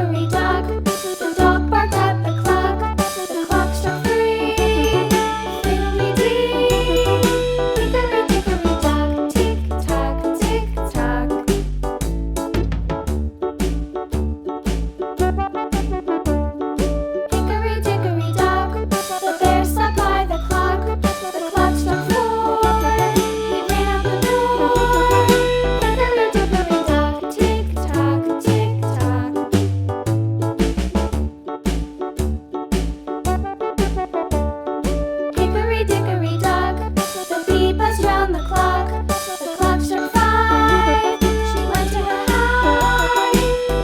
dickory dock. The dog barked at the clock. The clock struck 3. Fiddly-dee. Hickory dickory dock. Tick tock, tick tock. Hickory dickory dock. The bear sat by the clock. The clock struck 4. He ran out the door. Hickory dickory dock. Tick tock, tick tock. Hickory dickory dock. The bee buzzed round the clock. The clock struck 5. She went to her hive.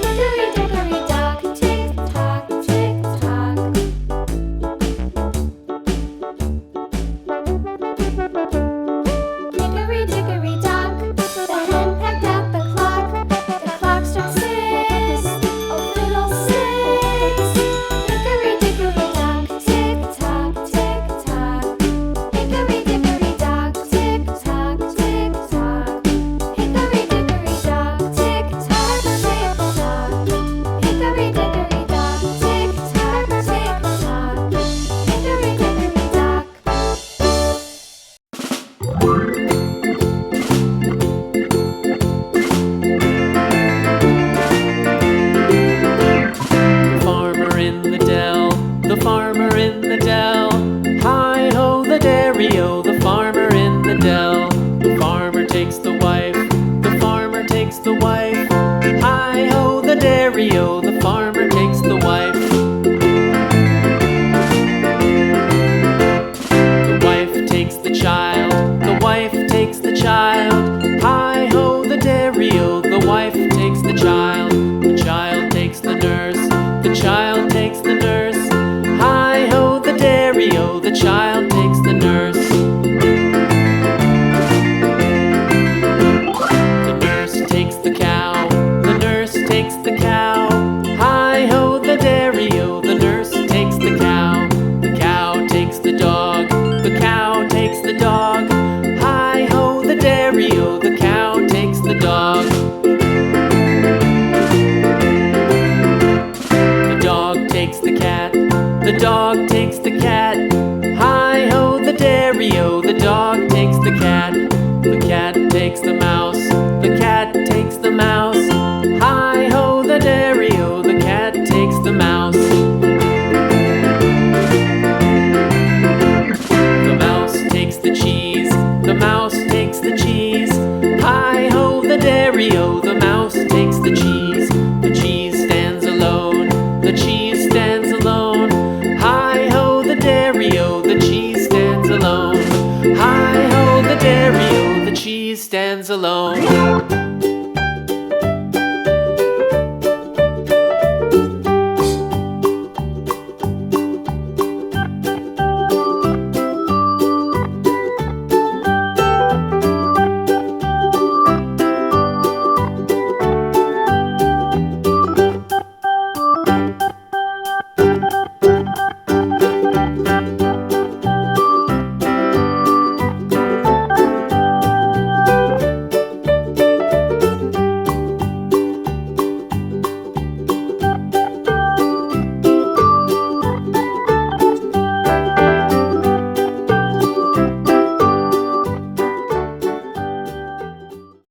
Hickory dickory dock. Tick tock, tick tock. Hickory dickory dock. The hen pecked at the clock. The clock struck 6. Oh, fiddlesticks. Hickory dickory dock. Tick tock, tick tock. Hickory dickory dock. Tick tock, tick tock. Hickory dickory dock. Tick tock, tick tock. Hickory dickory dock. Tick tock, tick tock. Hickory dickory dock. Farmer in the dell, the farmer in the dell. Hi-ho the dairy-o, the farmer in the dell. The farmer takes the wife, the farmer takes the wife. Hi-ho the dairy-o, the farmer takes the wife. The wife takes the child, the wife takes the child. Hi-ho the dairy-o, the wife takes the child. The child takes the nurse, the child takes the nurse. Hi-ho the dairy-o, the child